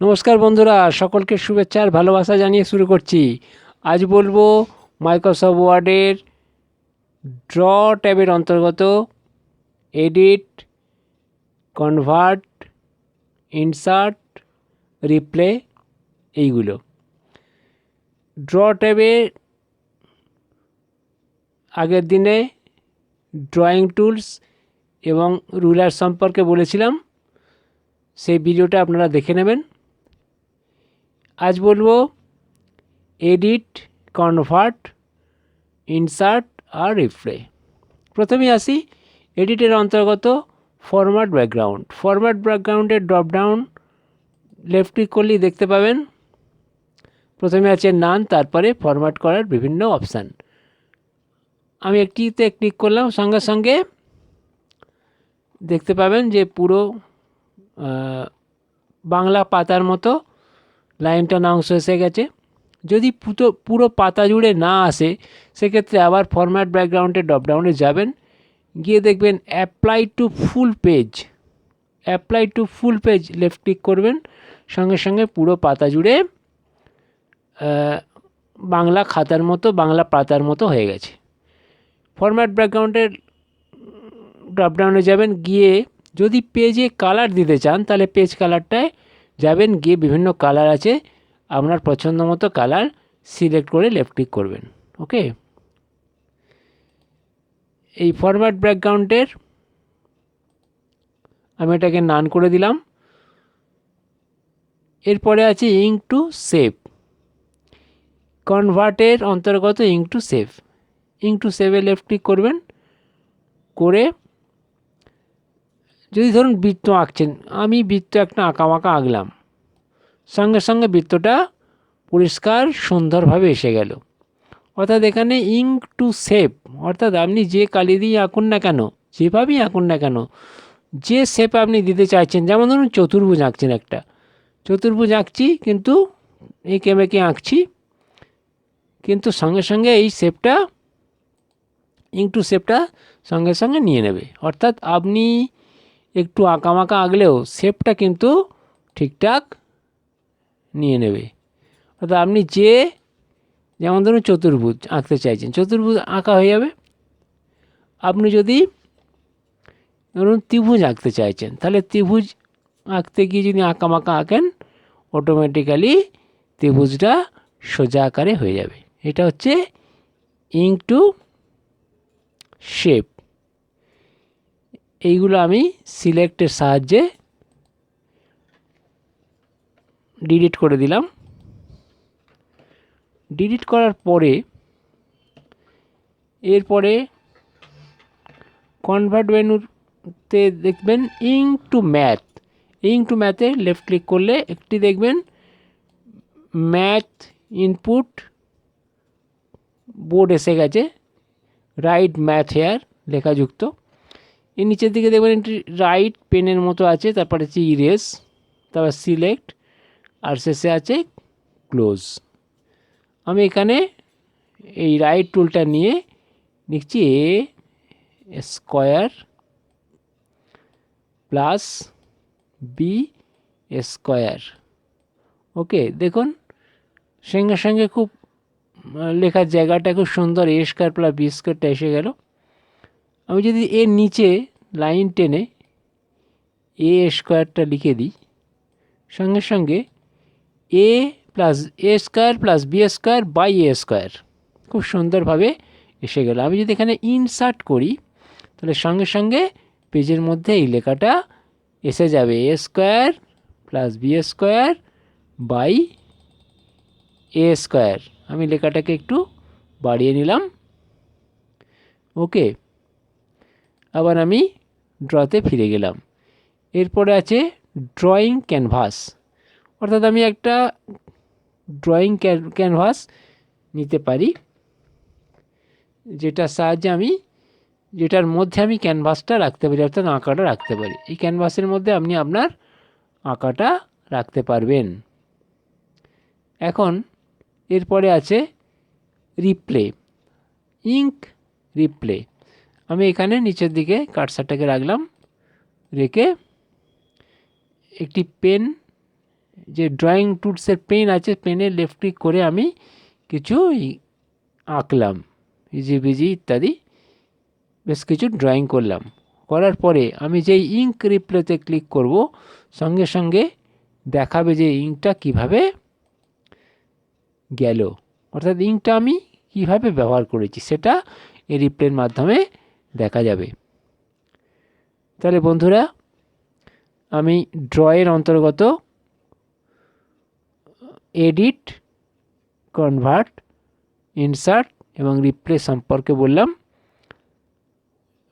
নমস্কার বন্ধুরা, সকলকে শুভেচ্ছা আর ভালোবাসা জানিয়ে শুরু করছি। আজ বলবো মাইক্রোসফট ওয়ার্ডের ড্র ট্যাবের অন্তর্গত এডিট, কনভার্ট, ইনসার্ট, রিপ্লে এইগুলো। ড্র ট্যাবে আগের দিনে ড্রয়িং টুলস এবং রুলার সম্পর্কে বলেছিলাম, সেই ভিডিওটা আপনারা দেখে নেবেন। আজ বলবো এডিট, কনভার্ট, ইনসার্ট আর রিপ্লে। প্রথমে আসি এডিটের অন্তর্গত ফরম্যাট ব্যাকগ্রাউন্ড। ফরম্যাট ব্যাকগ্রাউন্ডের ড্রপডাউন লেফট ক্লিক করলেই দেখতে পাবেন প্রথমে আছে নান, তারপরে ফরম্যাট করার বিভিন্ন অপশান। আমি একটিতে ক্লিক করলাম, সঙ্গে সঙ্গে দেখতে পাবেন যে পুরো বাংলা পাতার মতো লাইনটা অংশ এসে গেছে। যদি পুরো পাতা জুড়ে না আসে, সেক্ষেত্রে আবার ফরম্যাট ব্যাকগ্রাউন্ডের ড্রপডাউনে যাবেন, গিয়ে দেখবেন apply to full page. Apply to full page left click করবেন, সঙ্গে সঙ্গে পুরো পাতা জুড়ে বাংলা খাতার মতো, বাংলা পাতার মতো হয়ে গেছে। ফরম্যাট ব্যাকগ্রাউন্ডের ড্রপডাউনে যাবেন, গিয়ে যদি পেজে কালার দিতে চান তাহলে পেজ কালারটায় যাবেন, গিয়ে বিভিন্ন কালার আছে, আপনার পছন্দ মতো কালার সিলেক্ট করে লেফট ক্লিক করবেন। ওকে, এই ফরম্যাট ব্যাকগ্রাউন্ডের আমি এটাকে নান করে দিলাম। এরপরে আছে ইঙ্ক টু সেভ। কনভার্টের অন্তর্গত ink to save. Ink to সেভে লেফট ক্লিক করবেন, করে যদি ধরুন বৃত্ত আঁকছেন, আমি বৃত্ত একটা আঁকামাকা আঁকলাম, সঙ্গে সঙ্গে বৃত্তটা পরিষ্কার সুন্দরভাবে এসে গেল। অর্থাৎ এখানে ইঙ্ক টু সেভ, অর্থাৎ আপনি যে কালি দিয়ে আঁকুন না কেন, যেভাবেই আঁকুন না কেন, যে শেপ আপনি দিতে চাইছেন, যেমন ধরুন চতুর্ভুজ আঁকছেন, একটা চতুর্ভুজ আঁকছি কিন্তু এঁকে মেঁকে আঁকছি, কিন্তু সঙ্গে সঙ্গে এই শেপটা, ইঙ্ক টু শেপটা সঙ্গে সঙ্গে নিয়ে নেবে। অর্থাৎ আপনি একটু আঁকামাকা আঁকলেও শেপটা কিন্তু ঠিকঠাক নিয়ে নেবে। অর্থাৎ আপনি যেমন ধরুন চতুর্ভুজ আঁকতে চাইছেন, চতুর্ভুজ আঁকা হয়ে যাবে। আপনি যদি ধরুন ত্রিভুজ আঁকতে চাইছেন, তাহলে ত্রিভুজ আঁকতে গিয়ে যদি আঁকামাকা আঁকেন, অটোমেটিক্যালি ত্রিভুজটা সোজা আকারে হয়ে যাবে। এটা হচ্ছে ইঙ্ক টু শেপ। এইগুলো আমি সিলেক্টের সাহায্যে ডিলিট করে দিলাম। ডিলিট করার পরে এরপরে কনভার্ট মেনুতে দেখবেন ink to math. Ink to ম্যাথে লেফট ক্লিক করলে একটি দেখবেন ম্যাথ ইনপুট বোর্ড এসে গেছে, রাইট ম্যাথ হেয়ার লেখাযুক্ত। এর নিচের দিকে দেখবেন একটি রাইট পেনের মতো আছে, তারপরে হচ্ছে ইরেজ, তারপর সিলেক্ট, আর শেষে আছে ক্লোজ। আমি এখানে এই রাইট টুলটা নিয়ে লিখছি এ স্কোয়ার প্লাস বি স্কোয়ার। ওকে, দেখুন সঙ্গে সঙ্গে খুব লেখার জায়গাটা খুব সুন্দর, এ স্কোয়ার প্লাস বি স্কোয়ারটা এসে গেল। আমি যদি এর নিচে লাইন টেনে এ স্কোয়ারটা লিখে দিই, সঙ্গে সঙ্গে A plus A square plus B square by A square খুব সুন্দরভাবে এসে গেল। আমি যদি এখানে ইনসার্ট করি, তাহলে সঙ্গে সঙ্গে পেজের মধ্যে এই লেখাটা এসে যাবে, A square plus B square by A square. আমি লেখাটাকে একটু বাড়িয়ে নিলাম। ওকে, আবার আমি ড্রতে ফিরে গেলাম। এরপরে আছে ড্রয়িং ক্যানভাস। অর্থাৎ আমি একটা ড্রয়িং ক্যানভাস নিতে পারি, যেটার সাহায্যে যেটার মধ্যে আমি ক্যানভাসটা রাখতে পারি, অর্থাৎ আঁকাটা রাখতে পারি। এই ক্যানভাসের মধ্যে আপনি আপনার আঁকাটা রাখতে পারবেন। এখন এরপরে আছে রিপ্লে, ইঙ্ক রিপ্লে। আমি এখানে নিচের দিকে কার্সারটাকে রাখলাম, রেখে একটি পেন যে ড্রয়িং টুলসের পেন আছে, পেনে লেফট ক্লিক করে আমি কিছু আঁকলাম, ইজিবিজি ইত্যাদি বেশ কিছু ড্রয়িং করলাম। করার পরে আমি যেই ইঙ্ক রিপ্লেতে ক্লিক করব, সঙ্গে সঙ্গে দেখাবে যে ইঙ্কটা কিভাবে গেল, অর্থাৎ ইঙ্কটা আমি কিভাবে ব্যবহার করেছি সেটা এই রিপ্লের মাধ্যমে দেখা যাবে। তাহলে বন্ধুরা, আমি ড্রয়ের অন্তর্গত এডিট, কনভার্ট, ইনসার্ট এবং রিপ্লে সম্পর্কে বললাম।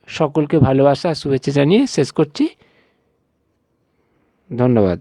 সকলকে ভালোবাসা শুভেচ্ছা জানিয়ে শেষ করছি। ধন্যবাদ।